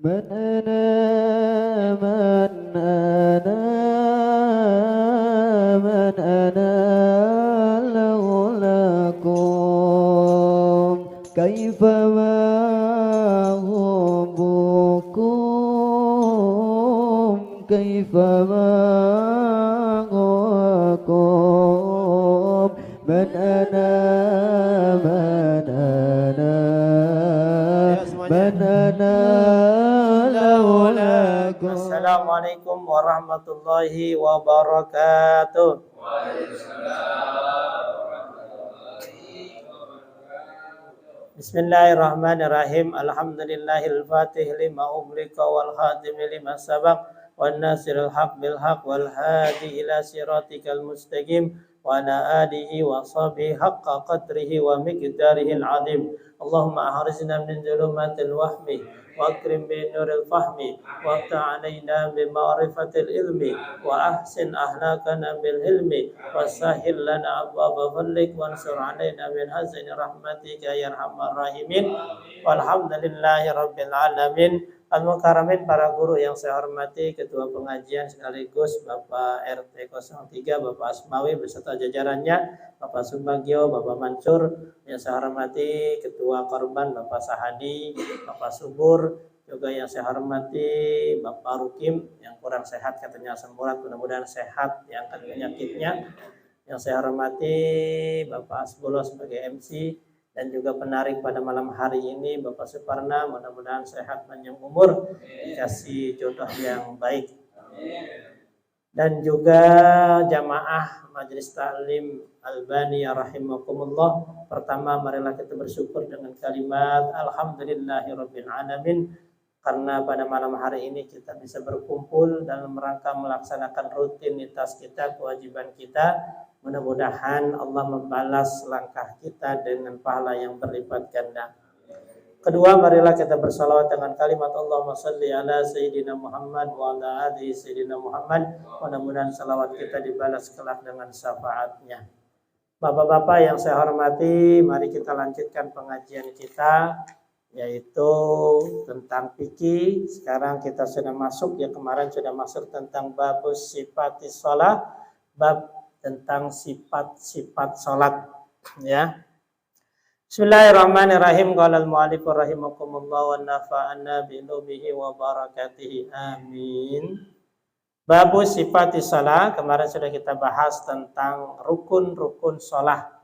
من أنا من أنا من أنا لولاكم كيف ما حبكم كيف ما هواكم من أنا من أنا من أنا لولاكم. Assalamualaikum warahmatullahi wabarakatuh. Bismillahirrahmanirrahim. Alhamdulillahil fatih lima ughliqa wal khatim lima sabaq wan nasiril haq bil haq wal hadi ila siratikal mustaqim wa ala alihi wa sahbihi haqqa qadrihi wa miqdarihil azim. Allahumma ahrizna min zulumatil wahmi wa akrim bi nuril fahmi wa ta'alaina bi ma'rifatil ilmi wa ahsin ahlakana bil hilmi wa sahil lana abwaba fadlik wa ansur alaina min hazini rahmatika ya arhamar rahimin. Walhamdulillahi rabbil alamin. Al-Mukarramin, para guru yang saya hormati, ketua pengajian sekaligus Bapak RT 03, Bapak Asmawi beserta jajarannya, Bapak Subagio, Bapak Mansur, yang saya hormati ketua korban Bapak Sahadi, Bapak Subur, juga yang saya hormati Bapak Rukim yang kurang sehat katanya asam urat, mudah-mudahan sehat yang akan penyakitnya. Yang saya hormati Bapak Asbullah sebagai MC dan juga penarik pada malam hari ini Bapak Suparna, mudah-mudahan sehat panjang umur, dikasih jodoh yang baik. Dan juga jamaah Majelis Ta'lim Albani rahimakumullah. Pertama, marilah kita bersyukur dengan kalimat alhamdulillahirabbil alamin, karena pada malam hari ini kita bisa berkumpul dalam rangka melaksanakan rutinitas kita, kewajiban kita. Mudah-mudahan Allah membalas langkah kita dengan pahala yang berlipat ganda. Kedua, marilah kita bersalawat dengan kalimat Allahumma salli ala Sayyidina Muhammad wa ala ali Sayyidina Muhammad. Mudah-mudahan salawat kita dibalas kelak dengan syafaatnya. Bapak-bapak yang saya hormati, mari kita lanjutkan pengajian kita, yaitu tentang fikih. Sekarang kita sudah masuk, ya kemarin sudah masuk tentang babus sifatis shalah, bab tentang sifat-sifat salat, ya. Bismillahirrahmanirrahim. Qala al-mu'allif rahimakumullah wa nafa'ana bi ilmihi wa barakatihi. Amin. Babu sifatis shalah, kemarin sudah kita bahas tentang rukun-rukun shalah.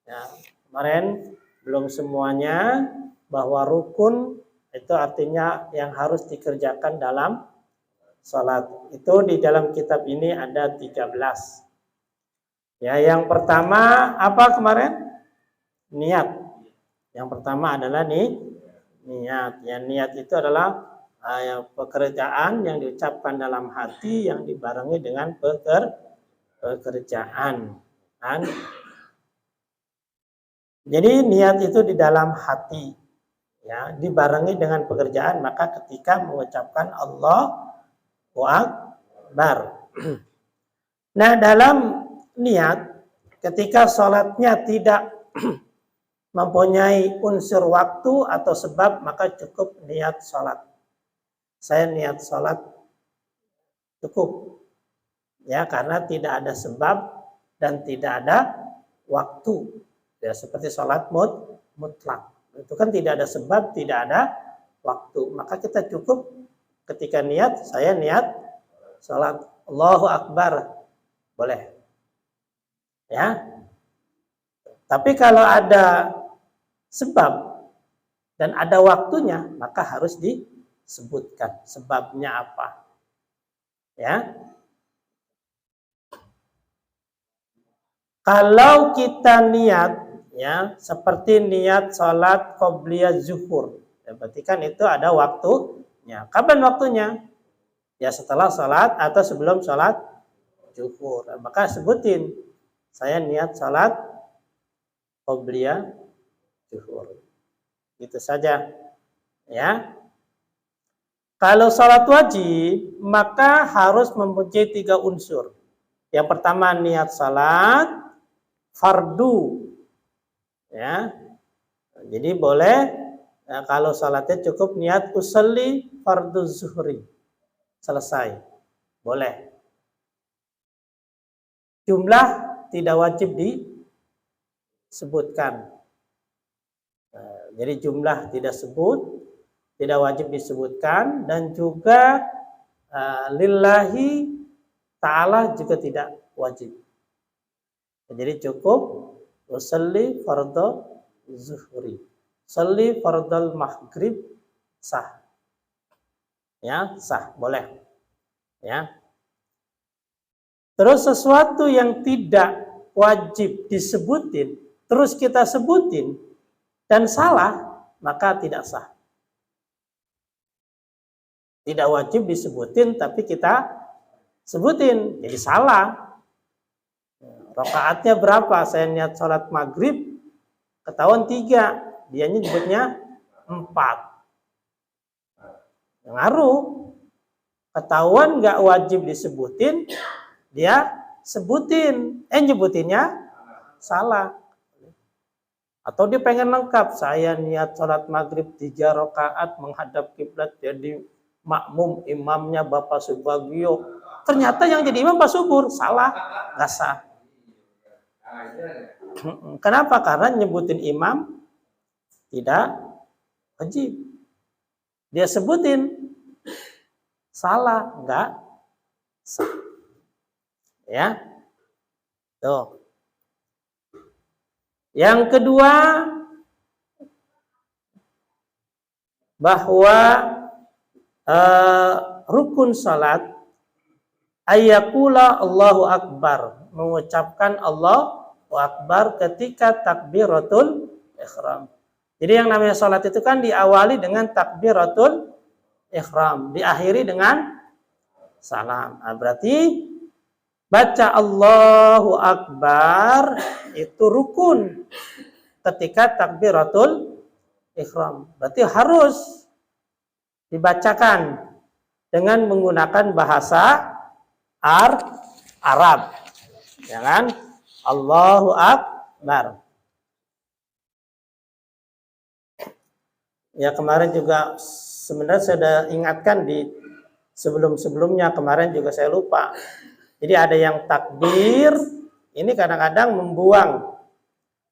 Ya, kemarin belum semuanya, bahwa rukun itu artinya yang harus dikerjakan dalam salat. Itu di dalam kitab ini ada 13. Ya, yang pertama apa kemarin? Niat. Yang pertama adalah niat. Ya, niat itu adalah pekerjaan yang diucapkan dalam hati yang dibarengi dengan pekerjaan. Kan? Jadi niat itu di dalam hati, ya, dibarengi dengan pekerjaan. Maka ketika mengucapkan Allahu Akbar. Nah, dalam niat, ketika sholatnya tidak mempunyai unsur waktu atau sebab, maka cukup niat sholat. Saya niat sholat cukup, ya, karena tidak ada sebab dan tidak ada waktu, ya, seperti sholat mutlak. Itu kan tidak ada sebab, tidak ada waktu, maka kita cukup ketika niat, saya niat sholat Allahu Akbar, boleh. Ya, tapi kalau ada sebab dan ada waktunya, maka harus disebutkan sebabnya apa. Ya, kalau kita niat, ya, seperti niat sholat qobliyah zuhur, ya, berarti kan itu ada waktunya. Kapan waktunya? Ya, setelah sholat atau sebelum sholat zuhur. Maka sebutin, saya niat sholat qobliyah zuhur. Itu saja, ya. Kalau sholat wajib, maka harus mempunyai 3 unsur. Yang pertama niat sholat fardu, ya. Jadi boleh Nah, kalau salatnya cukup niat usolli fardhu zuhri. Selesai. Boleh. Jumlah tidak wajib disebutkan. Jadi jumlah tidak wajib disebutkan, dan juga lillahi ta'ala juga tidak wajib. Jadi cukup usolli fardhu zuhri. Usolli fardhu maghrib sah. Ya, sah, boleh. Ya. Terus sesuatu yang tidak wajib disebutin, terus kita sebutin dan salah, maka tidak sah. Tidak wajib disebutin tapi kita sebutin, jadi salah. Rakaatnya berapa? Saya niat sholat maghrib, ketahuan 3, dianya nyebutnya 4. Ngaruh. Ketahuan nggak wajib disebutin, dia sebutin, nyebutinnya salah. Atau dia pengen lengkap, saya niat sholat maghrib 3 rakaat menghadap kiblat, jadi makmum imamnya Bapak Subagio. Ternyata yang jadi imam Pak Subur, salah, nggak sah. Kenapa? Karena nyebutin imam tidak wajib. Dia sebutin, salah, nggak sah. Ya, tuh. Yang kedua, bahwa rukun salat ayyakula Allahu Akbar, mengucapkan Allahu Akbar ketika takbiratul ihram. Jadi yang namanya salat itu kan diawali dengan takbiratul ihram, diakhiri dengan salam. Nah, berarti baca Allahu Akbar itu rukun ketika takbiratul ihram. Berarti harus dibacakan dengan menggunakan bahasa Arab. Ya kan? Allahu Akbar. Ya, kemarin juga sebenarnya saya sudah ingatkan di sebelum-sebelumnya, kemarin juga saya lupa. Jadi ada yang takbir, ini kadang-kadang membuang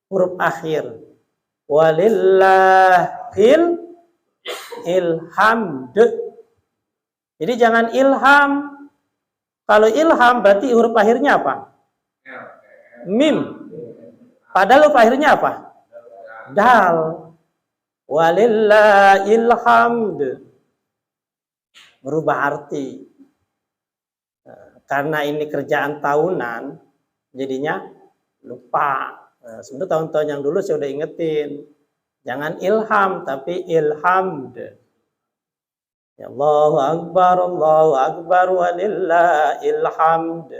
huruf akhir. Walillahil ilhamd. Jadi jangan ilham. Kalau ilham berarti huruf akhirnya apa? Mim. Padahal huruf akhirnya apa? Dal. Walillahil hamd. Berubah arti. Karena ini kerjaan tahunan, jadinya lupa. Nah, sebenarnya tahun-tahun yang dulu saya udah ingetin. Jangan ilham, tapi ilhamd. Ya Allahu Akbar, walillahil hamd.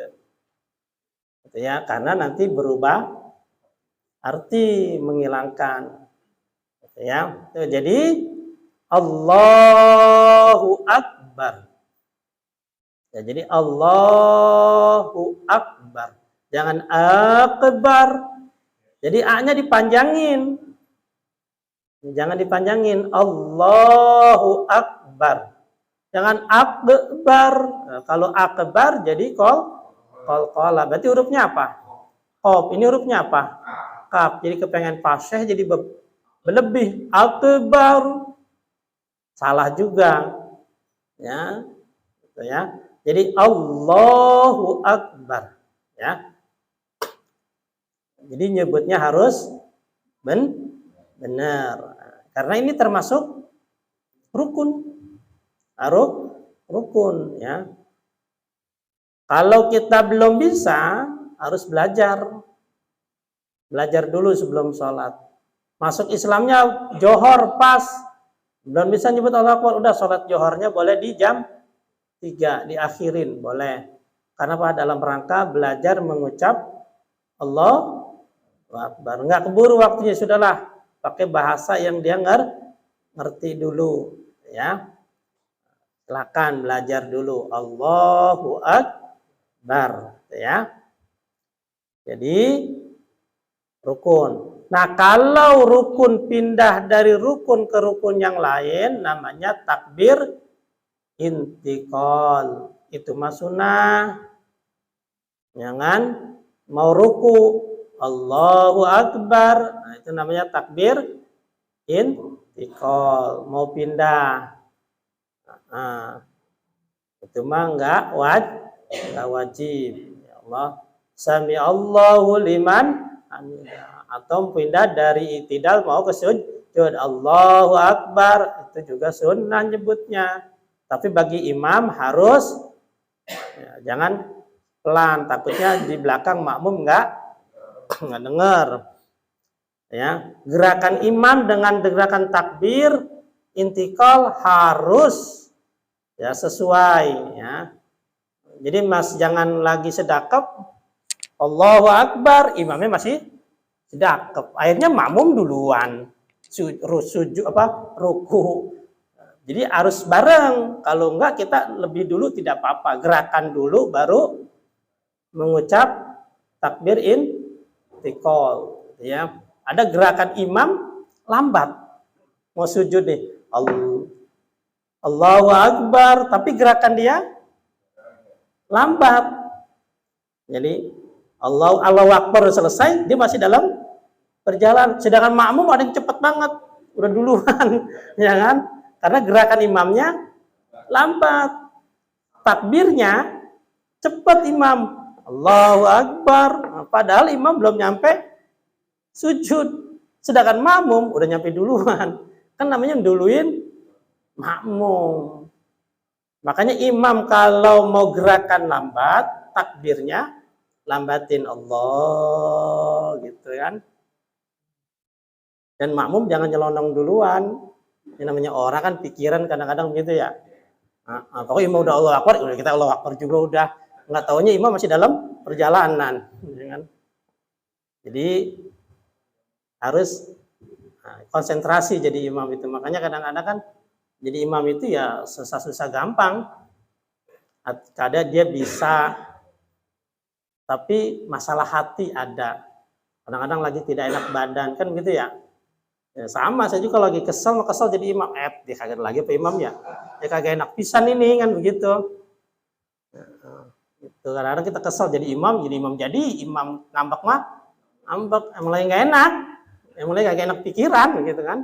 Gitu ya, karena nanti berubah arti, menghilangkan. Gitu ya. Jadi Allahu Akbar. Ya, jadi Allahu Akbar. Jangan akbar. Jadi A-nya dipanjangin. Jangan dipanjangin. Allahu Akbar. Jangan akbar. Nah, kalau akbar jadi qalqalah. Berarti hurufnya apa? Qaf. Ini hurufnya apa? Kaf. Jadi kepengen fasih jadi berlebih. Akbar. Salah juga. Ya. Gitu ya. Jadi Allahu Akbar, ya. Jadi nyebutnya harus benar. Karena ini termasuk rukun. Rukun, ya. Kalau kita belum bisa, harus belajar. Belajar dulu sebelum sholat. Masuk Islamnya johor pas. Belum bisa nyebut Allahu Akbar, udah sholat johornya boleh di jam 3 diakhirin, boleh. Karena apa? Dalam rangka belajar mengucap Allahu Akbar. Enggak keburu waktunya, sudahlah. Pakai bahasa yang dia ngerti dulu, ya. Silakan belajar dulu Allahu Akbar, ya. Jadi rukun. Nah, kalau rukun pindah dari rukun ke rukun yang lain namanya takbir intikal. Itu mah sunnah. Jangan mau ruku Allahu Akbar. Nah, itu namanya takbir intikal. Mau pindah. Nah, itu mah enggak wajib. Ya Allah. Sami Allahu liman hamidah. Atau pindah dari itidal mau ke sujud. Allahu Akbar. Itu juga sunnah nyebutnya. Tapi bagi imam harus ya, jangan pelan. Takutnya di belakang makmum nggak dengar. Ya, gerakan imam dengan gerakan takbir intikal harus ya sesuai. Ya. Jadi mas jangan lagi sedekap Allahu Akbar, imamnya masih sedekap. Akhirnya makmum duluan sujud ruku. Jadi harus bareng. Kalau enggak kita lebih dulu tidak apa-apa. Gerakan dulu baru mengucap takbir intikal. Ya. Ada gerakan imam lambat. Mau sujud nih. Allahu Akbar. Tapi gerakan dia lambat. Jadi Allahu Akbar selesai, dia masih dalam perjalanan. Sedangkan makmum ada yang cepat banget. Udah duluan. Ya kan? Karena gerakan imamnya lambat. Takbirnya cepat imam. Allahu Akbar. Padahal imam belum nyampe sujud. Sedangkan makmum udah nyampe duluan. Kan namanya duluin makmum. Makanya imam kalau mau gerakan lambat, takbirnya lambatin Allah gitu kan. Dan makmum jangan nyelonong duluan. Ini namanya orang kan pikiran kadang-kadang begitu ya. Pokoknya imam udah Allah Akbar, udah kita Allah Akbar juga udah. Nggak taunya imam masih dalam perjalanan. Jadi harus konsentrasi jadi imam itu. Makanya kadang-kadang kan jadi imam itu ya susah-susah gampang. Kadang dia bisa, tapi masalah hati ada. Kadang-kadang lagi tidak enak badan kan gitu ya. Ya, sama saya juga lagi kesel jadi imam. Dia kagak lagi apa imam ya? Dia kagak enak pisan ini kan begitu. Gitu. Kadang-kadang kita kesel jadi imam ngambek mah ngambek emang lagi nggak enak, emang lagi kagak enak pikiran gitu kan.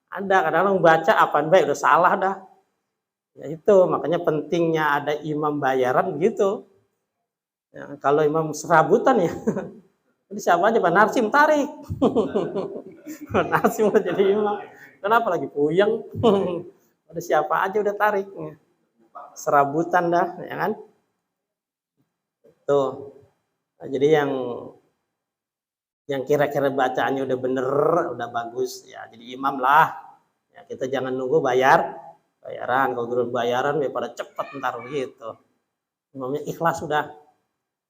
Ada kadang-kadang baca apaan baik udah salah dah. Ya itu makanya pentingnya ada imam bayaran begitu. Ya, kalau imam serabutan ya. Jadi siapa aja Pak Narsim tarik. Narsim jadi imam. Kenapa lagi puyeng? Ada siapa aja udah tarik. Serabutan dah, ya kan? Tuh. Nah, jadi yang kira-kira bacaannya udah bener, udah bagus ya. Jadi imam lah. Ya, kita jangan nunggu bayaran. Kalau belum bayaran ya pada cepet ntar begitu. Imamnya ikhlas sudah.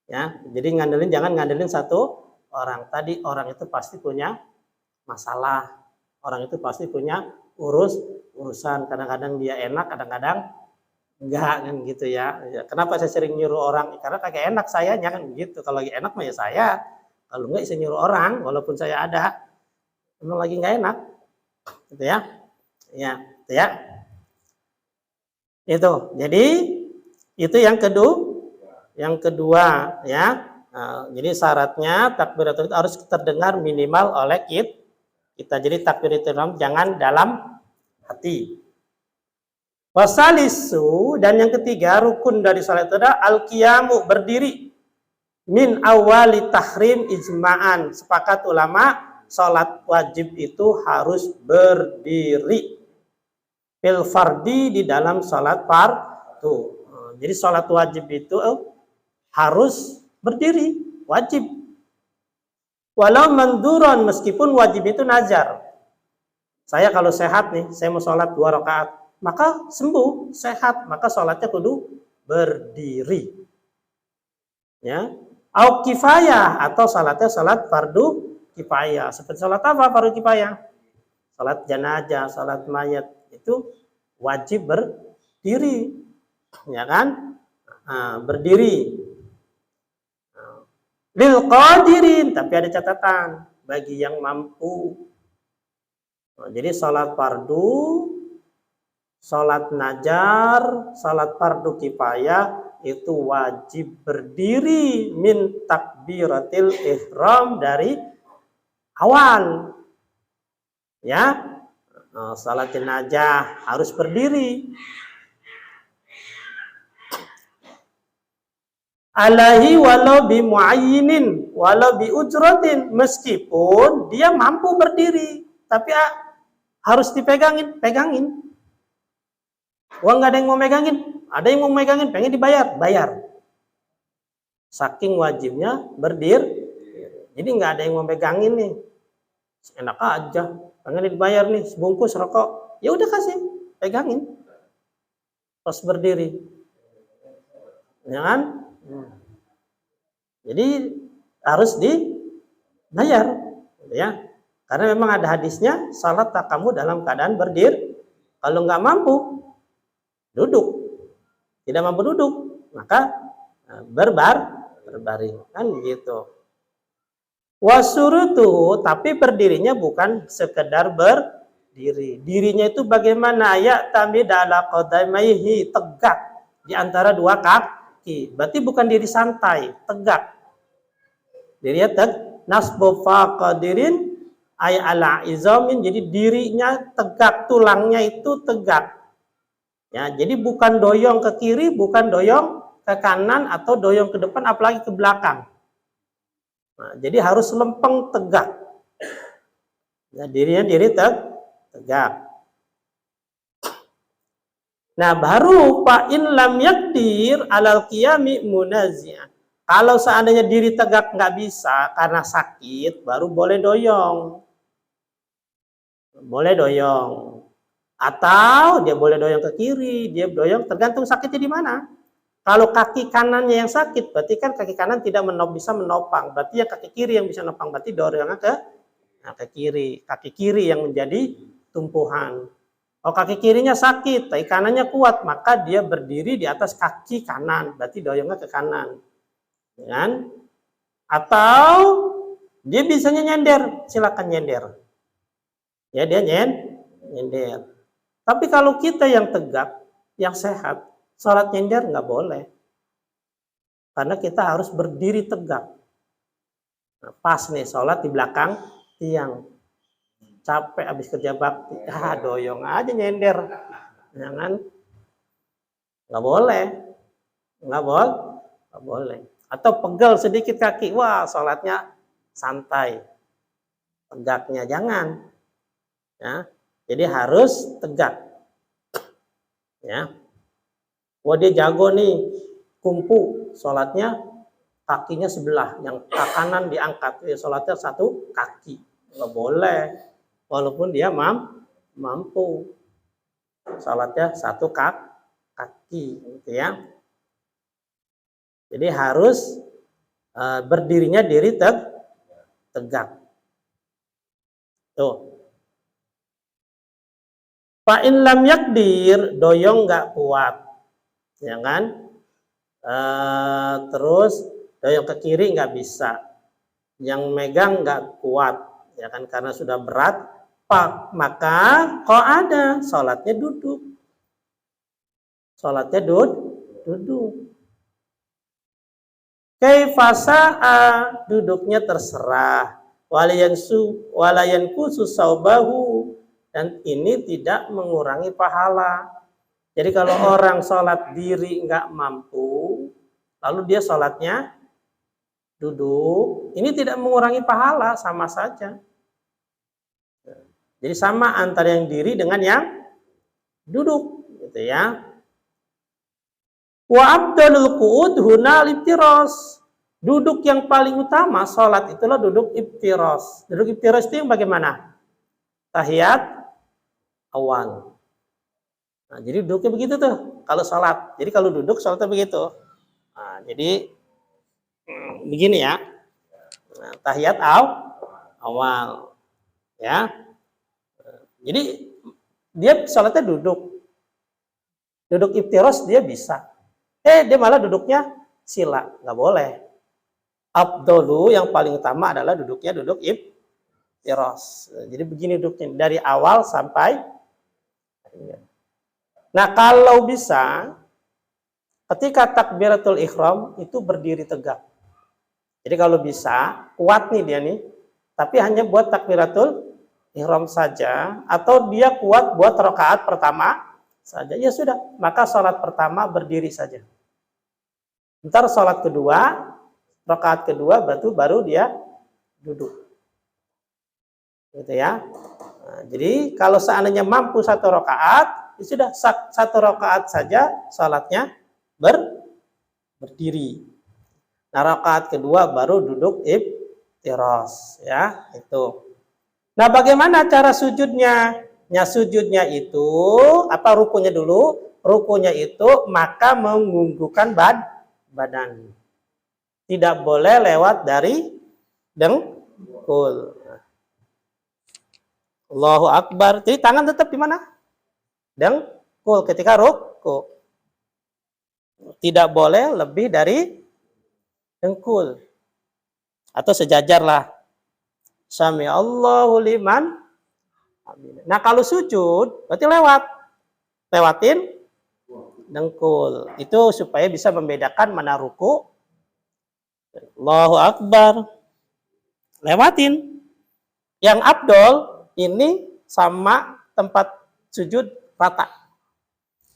Ya, jadi jangan ngandelin satu orang. Tadi orang itu pasti punya masalah. Orang itu pasti punya urusan. Kadang-kadang dia enak, kadang-kadang enggak kan gitu ya. Kenapa saya sering nyuruh orang? Karena kagak enak sayanya kan begitu. Kalau lagi enak mah ya saya. Kalau enggak saya nyuruh orang walaupun saya ada. Memang lagi enggak enak. Gitu ya. Ya, gitu ya. Itu. Jadi itu yang kedua ya. Nah, jadi syaratnya takbiratul ihram harus terdengar minimal oleh kita. Jadi takbiratul ihram jangan dalam hati. Wasalisu dan yang ketiga rukun dari salat itu adalah al-qiyamu berdiri min awali tahrim ijma'an. Sepakat ulama salat wajib itu harus berdiri. Fil fardi di dalam salat fardu. Jadi salat wajib itu harus berdiri, wajib. Walau manduron, meskipun wajib itu nazar. Saya kalau sehat nih, saya mau sholat 2 rakaat, maka sembuh, sehat, maka sholatnya kudu berdiri. Ya, au kifayah atau sholatnya sholat fardu kifayah. Seperti sholat apa fardu kifayah? Sholat jenazah, sholat mayat itu wajib berdiri, ya kan? Berdiri. Lil qadirin, tapi ada catatan, bagi yang mampu. Nah, jadi sholat fardu, sholat najar, sholat fardu kifayah itu wajib berdiri min takbiratil ihram dari awal. Ya, sholat jenazah harus berdiri. Alaihi walau bi muayyinin walau bi ujratin, meskipun dia mampu berdiri tapi harus dipegangin, pegangin. Wah, nggak ada yang mau megangin, ada yang mau megangin, pengen dibayar, bayar. Saking wajibnya berdiri, jadi nggak ada yang mau megangin nih, enak aja, pengen dibayar nih, sebungkus rokok, ya udah kasih, pegangin, pas berdiri, ya kan? Jadi harus dibayar, ya, karena memang ada hadisnya, salat tak kamu dalam keadaan berdiri, kalau nggak mampu duduk, tidak mampu duduk, maka berbaring, kan gitu. Wasurutu, tapi berdirinya bukan sekedar berdiri, dirinya itu bagaimana? Ya tamid ala qadamaihi, tegak di antara dua kaki, berarti bukan diri santai, tegak. Dirinya nasbu faqadirin ay ala izamin, jadi dirinya tegak, tulangnya itu tegak. Ya, jadi bukan doyong ke kiri, bukan doyong ke kanan atau doyong ke depan, apalagi ke belakang. Nah, jadi harus lempeng tegak. Ya, dirinya tegak. Nah, baru fa in lam yakdir alal qiyami munazi'an. Kalau seandainya diri tegak nggak bisa karena sakit, baru boleh doyong. Boleh doyong. Atau dia boleh doyong ke kiri, dia doyong, tergantung sakitnya di mana. Kalau kaki kanannya yang sakit, berarti kan kaki kanan tidak bisa menopang. Berarti ya kaki kiri yang bisa menopang, berarti doyongnya ke kiri. Kaki kiri yang menjadi tumpuhan. Kalau kaki kirinya sakit, kaki kanannya kuat, maka dia berdiri di atas kaki kanan, berarti doyongnya ke kanan. Ya. Atau dia bisanya nyender, silakan nyender. Ya, dia nyender. Tapi kalau kita yang tegak, yang sehat, sholat nyender nggak boleh. Karena kita harus berdiri tegak. Nah, pas nih sholat di belakang tiang. Capek habis kerja bakti, doyong aja nyender. Jangan. Nggak boleh. Nggak boleh. Atau pegel sedikit kaki, wah sholatnya santai. Tegaknya jangan. Ya. Jadi harus tegak, ya. Wah, dia jago nih, kumpu, sholatnya kakinya sebelah, yang kanan diangkat, ya sholatnya satu kaki, nggak boleh, walaupun dia mampu, sholatnya satu kaki, gitu ya. Jadi harus berdirinya diri tegak, tuh. Fa in lam yakdir, doyong nggak kuat, ya kan? Terus doyong ke kiri nggak bisa, yang megang nggak kuat, ya kan? Karena sudah berat, maka kok ada sholatnya duduk, sholatnya duduk. Kaifasa, duduknya terserah, walayanku susaubahu, dan ini tidak mengurangi pahala. Jadi kalau orang sholat diri nggak mampu, lalu dia sholatnya duduk, ini tidak mengurangi pahala, sama saja. Jadi sama antara yang diri dengan yang duduk, gitu ya. Wa abdalul qu'ud huna iftiras. Duduk yang paling utama sholat itulah duduk iftiras. Duduk iftiras itu yang bagaimana? Tahiyat awal. Nah, jadi duduknya begitu tuh kalau sholat. Jadi kalau duduk sholatnya begitu. Nah, jadi begini ya. Nah, tahiyat awal, ya. Jadi dia sholatnya duduk. Duduk iftiras dia bisa. Dia malah duduknya sila, nggak boleh. Abdolu yang paling utama adalah duduknya duduk iftiras. Jadi begini duduknya dari awal sampai. Nah, kalau bisa ketika takbiratul ihram itu berdiri tegak. Jadi kalau bisa kuat nih dia nih, tapi hanya buat takbiratul ihram saja, atau dia kuat buat rakaat pertama saja, ya sudah, maka sholat pertama berdiri saja. Ntar sholat kedua, rakaat kedua baru dia duduk. Gitu ya. Nah, jadi kalau seandainya mampu satu rakaat, ya sudah satu rakaat saja sholatnya berdiri. Nah, rakaat kedua baru duduk iftiras, ya, itu. Nah, bagaimana cara sujudnya? Ya, sujudnya itu apa, rukunya dulu. Rukunya itu maka mengunggukkan badan. Tidak boleh lewat dari dengkul. Allahu Akbar. Jadi tangan tetap di mana? Dengkul ketika ruku. Tidak boleh lebih dari dengkul. Atau sejajar lah. Sami Allahu liman. Nah, kalau sujud berarti lewatin dengkul. Itu supaya bisa membedakan mana ruku. Allahu Akbar. Lewatin. Yang afdol ini sama tempat sujud rata.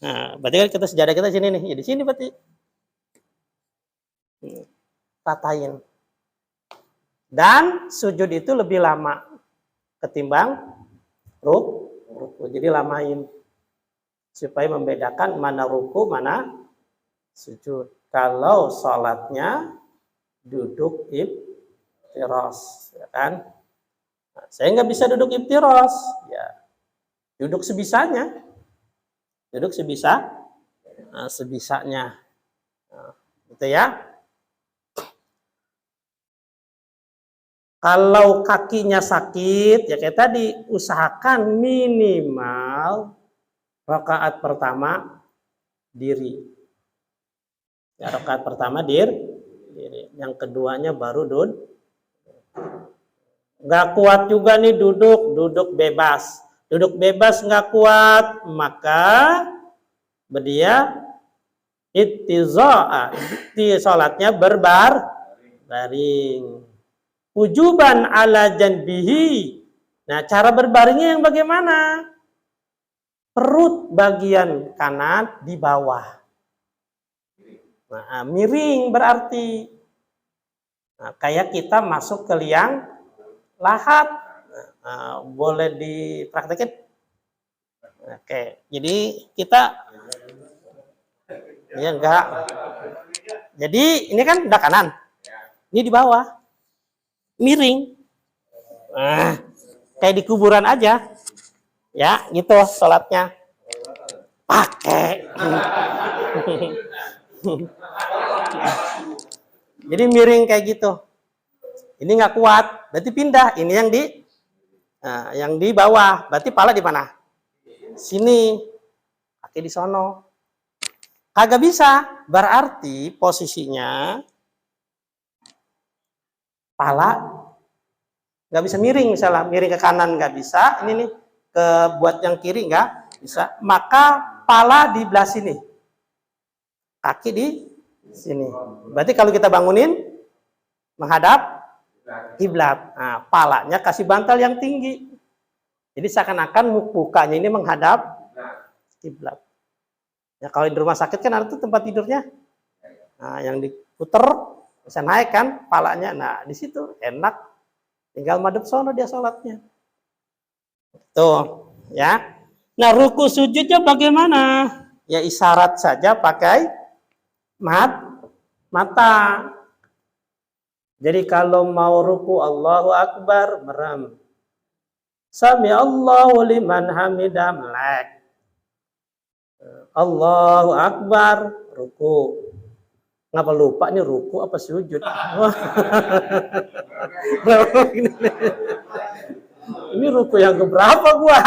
Nah, berarti kan kita sejadah kita sini nih. Ya di sini berarti. Ratain. Dan sujud itu lebih lama ketimbang ruku. Jadi lamain supaya membedakan mana ruku, mana sujud. Kalau sholatnya duduk iftiras, ya kan? Nah, saya nggak bisa duduk iftiras, ya duduk sebisanya, sebisanya, nah, gitu ya. Kalau kakinya sakit, ya kayak tadi, usahakan minimal rakaat pertama diri. Ya, rakaat pertama diri. Yang keduanya baru duduk. Nggak kuat juga nih duduk bebas. Duduk bebas nggak kuat, maka dia ittiza'a, sholatnya baring. Wujuban ala janbihi. Nah, cara berbaringnya yang bagaimana? Perut bagian kanan di bawah. Nah, miring berarti. Nah, kayak kita masuk ke liang lahat. Nah, boleh dipraktekin. Oke, jadi kita ya enggak. Jadi ini kan udah kanan. Ini di bawah. Miring, kayak di kuburan aja, ya gitu sholatnya, pakai. Jadi miring kayak gitu. Ini nggak kuat, berarti pindah. Ini yang di bawah, berarti pala di mana? Sini, kaki di sono. Kagak bisa, berarti posisinya pala nggak bisa miring, misalnya miring ke kanan nggak bisa, ini nih ke buat yang kiri nggak bisa, maka pala di belah sini, kaki di sini. Berarti kalau kita bangunin menghadap kiblat, nah, palanya kasih bantal yang tinggi, jadi seakan-akan mukanya ini menghadap kiblat. Ya kalau di rumah sakit kan ada tuh tempat tidurnya, nah yang diputer bisa naik kan palanya. Nah, di situ enak. Tinggal madep sono dia sholatnya. Tuh, ya. Nah, ruku sujudnya bagaimana? Ya isyarat saja pakai mata. Jadi kalau mau ruku Allahu Akbar, merem. Sami Allahu liman hamidah, melek. Allahu Akbar, ruku. Ngapa lupa nih ruku apa sujud? Ini ruku yang keberapa gua?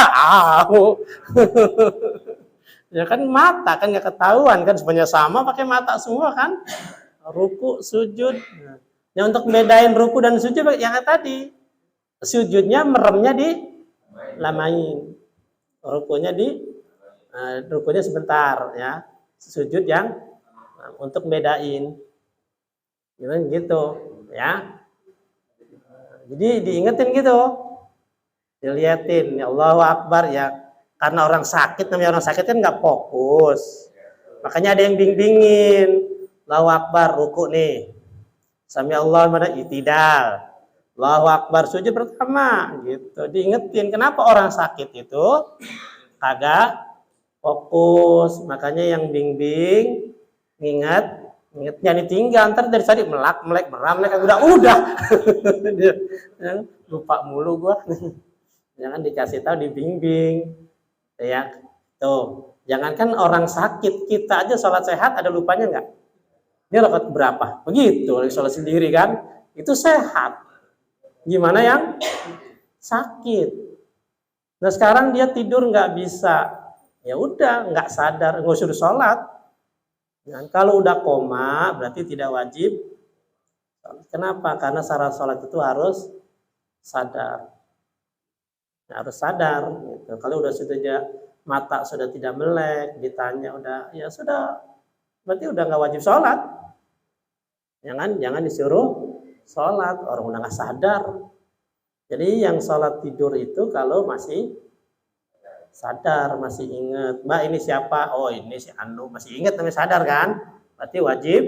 Ya kan mata kan nggak ketahuan kan, semuanya sama pakai mata semua kan? Ruku, sujud. Ya untuk bedain ruku dan sujud yang tadi. Sujudnya meremnya di lamain, rukunya sebentar ya, sujud yang untuk bedain gitu ya. Jadi diingetin gitu, diliatin, ya Allahu Akbar ya, karena orang sakit, namanya orang sakit kan nggak fokus, makanya ada yang bimbingin. Allahu Akbar ruku nih, sami Allah mana itidal, Allahu Akbar sujud pertama gitu, diingetin. Kenapa orang sakit itu kagak fokus, makanya yang bimbing ingatnya ditinggal, ntar dari tadi melek meram udah lupa mulu gua. Jangan dikasih tahu, dibimbing ya tuh. Jangankan orang sakit, kita aja sholat sehat ada lupanya nggak? Ini rakaat berapa? Begitu lagi sholat sendiri kan, itu sehat. Gimana yang sakit? Nah sekarang dia tidur nggak bisa, ya udah nggak sadar, nggak suruh sholat. Dan kalau udah koma berarti tidak wajib. Kenapa? Karena syarat sholat itu harus sadar. Harus sadar. Gitu. Kalau sudah mata sudah tidak melek, ditanya udah, ya sudah, berarti udah nggak wajib sholat. Jangan disuruh sholat, orang udah nggak sadar. Jadi yang sholat tidur itu kalau masih sadar, masih ingat, Mbak ini siapa? Oh ini si Anu, masih ingat, namanya sadar kan? Berarti wajib.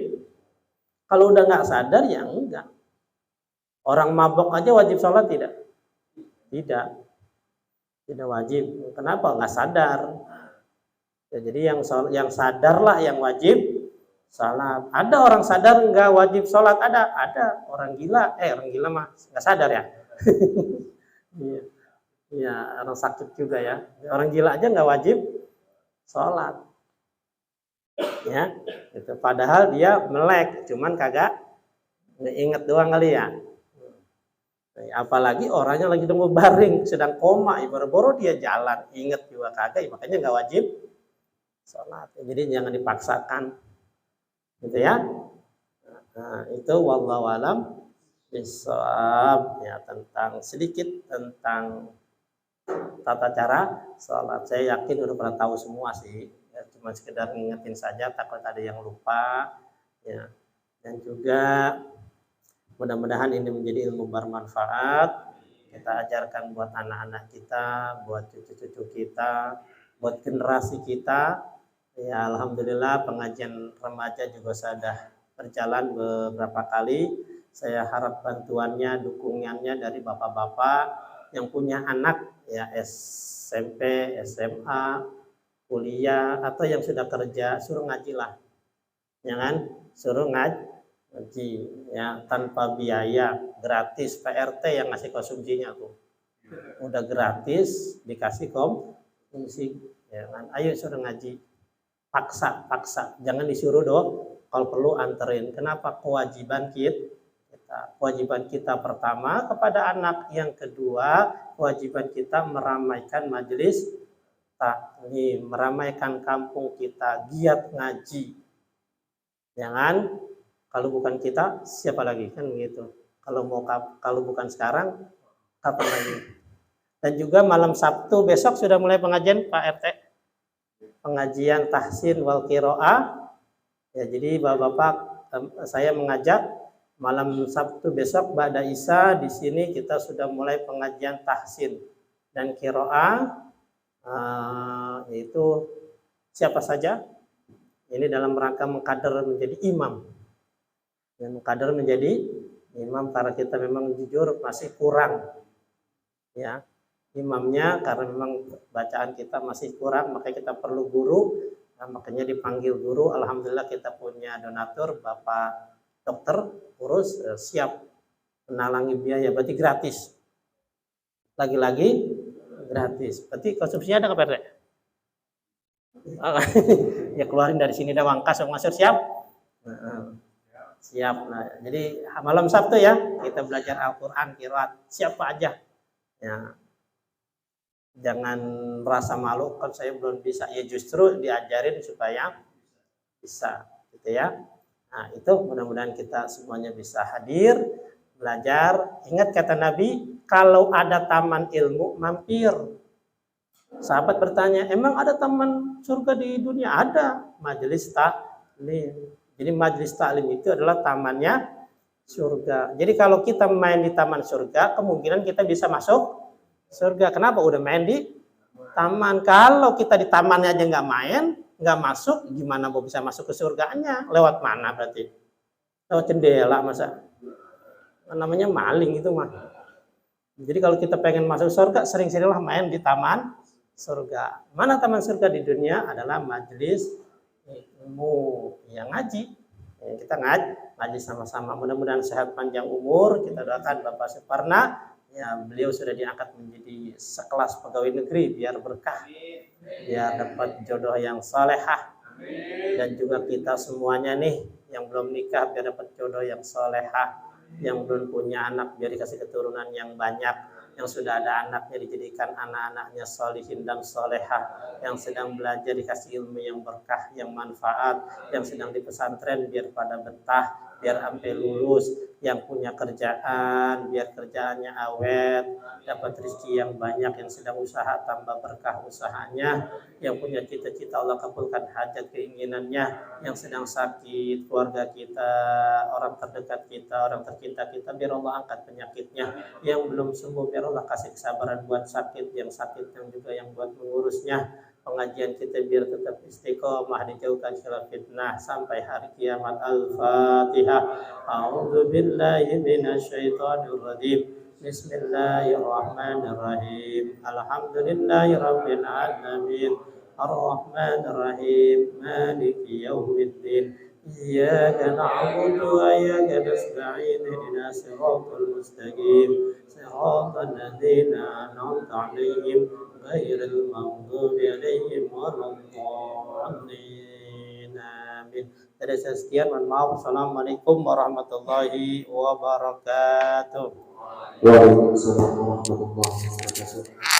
Kalau udah nggak sadar ya enggak. Orang mabok aja wajib sholat tidak? Tidak wajib. Kenapa? Nggak sadar. Ya, jadi yang sadarlah yang wajib sholat. Ada orang sadar nggak wajib sholat? Ada. Orang gila mah nggak sadar ya. Iya. Ya, orang sakit juga ya. Orang gila aja nggak wajib sholat. Ya, itu padahal dia melek, cuman kagak inget doang kali ya. Apalagi orangnya lagi nunggu baring, sedang koma, boro-boro dia jalan, inget juga kagak, makanya nggak wajib sholat. Jadi jangan dipaksakan, gitu ya. Nah, itu wallahu alam bishawab ya, sedikit tentang tata cara sholat. Saya yakin udah pernah tahu semua sih, ya, cuma sekedar ngingetin saja, takut ada yang lupa ya. Dan juga mudah-mudahan ini menjadi ilmu bermanfaat, kita ajarkan buat anak-anak kita, buat cucu-cucu kita, buat generasi kita ya. Alhamdulillah pengajian remaja juga sudah berjalan beberapa kali. Saya harap bantuannya, dukungannya dari bapak-bapak yang punya anak ya, SMP, SMA, kuliah, atau yang sudah kerja, suruh ngaji lah. Jangan suruh ngaji ya, tanpa biaya, gratis. PRT yang ngasih konsumsinya tuh. Udah gratis dikasih konsumsi ya kan. Ayo suruh ngaji. Paksa. Jangan disuruh dong. Kalau perlu anterin. Kenapa? Kewajiban kita pertama kepada anak, yang kedua kewajiban kita meramaikan majelis taklim, meramaikan kampung kita, giat ngaji. Jangan, kalau bukan kita siapa lagi, kan begitu. Kalau bukan sekarang kapan lagi? Dan juga malam Sabtu besok sudah mulai pengajian Pak RT, pengajian tahsin wal qiraah ya. Jadi Bapak-bapak, saya mengajak malam Sabtu besok ba'da Isya di sini kita sudah mulai pengajian tahsin dan qiraah, yaitu siapa saja ini dalam rangka mengkader menjadi imam. Dan mengkader menjadi imam karena kita memang jujur masih kurang ya imamnya, karena memang bacaan kita masih kurang, makanya kita perlu guru. Nah, makanya dipanggil guru. Alhamdulillah kita punya donatur Bapak dokter urus, siap menalangi biaya, berarti gratis. Lagi-lagi gratis. Berarti konsumsinya ada nggak Pak? Ya keluarin dari sini dah wangkas, ngasir siap. Siap. Nah, jadi malam Sabtu ya kita belajar Al-Quran, qiraat, siapa aja. Ya. Jangan merasa malu kan saya belum bisa, ya justru diajarin supaya bisa, gitu ya. Nah, itu mudah-mudahan kita semuanya bisa hadir, belajar. Ingat kata Nabi, kalau ada taman ilmu mampir. Sahabat bertanya, emang ada taman surga di dunia? Ada, majelis taklim. Jadi majelis taklim itu adalah tamannya surga. Jadi kalau kita main di taman surga, kemungkinan kita bisa masuk surga. Kenapa? Udah main di taman. Kalau kita di tamannya aja nggak main, nggak masuk, gimana mau bisa masuk ke surganya? Lewat mana berarti? Lewat jendela masa? Namanya maling itu mah. Jadi kalau kita pengen masuk surga, sering-seringlah main di taman surga. Mana taman surga di dunia? Adalah majelis ilmu yang ngaji. Kita ngaji sama-sama. Mudah-mudahan sehat panjang umur. Kita doakan Bapak Suparna, ya beliau sudah diangkat menjadi sekelas pegawai negeri biar berkah, biar dapat jodoh yang salehah. Dan juga kita semuanya nih yang belum nikah biar dapat jodoh yang salehah, yang belum punya anak biar dikasih keturunan yang banyak, yang sudah ada anaknya dijadikan anak-anaknya solihin dan solehah, yang sedang belajar dikasih ilmu yang berkah, yang manfaat, yang sedang di pesantren biar pada betah, biar sampai lulus, yang punya kerjaan biar kerjaannya awet, dapat rezeki yang banyak, yang sedang usaha tambah berkah usahanya, yang punya cita-cita Allah kabulkan hajat keinginannya, yang sedang sakit keluarga kita, orang terdekat kita, orang tercinta kita, biar Allah angkat penyakitnya, yang belum sembuh biar Allah kasih kesabaran buat sakit, yang juga yang buat mengurusnya. Pengajian kita biar tetap istiqomah, dijauhkan khilaf fitnah sampai hari kiamat. Al-Fatihah. A'udzu billahi minasyaitonir rajim. Bismillahirrahmanirrahim. Alhamdulillahirabbil alamin. Ar-Rahmanir Rahim. Maliki yaumiddin. Iyyaka na'budu wa iyyaka nasta'in. Ihdinas siratal mustaqim. Siratal ladzina an'amta 'alaihim ghairil maghdubi 'alaihim waladdallin. Amin. Dari saya sekian, mohon maaf. Assalamualaikum warahmatullahi wabarakatuh. Waalaikumsalam warahmatullahi wabarakatuh.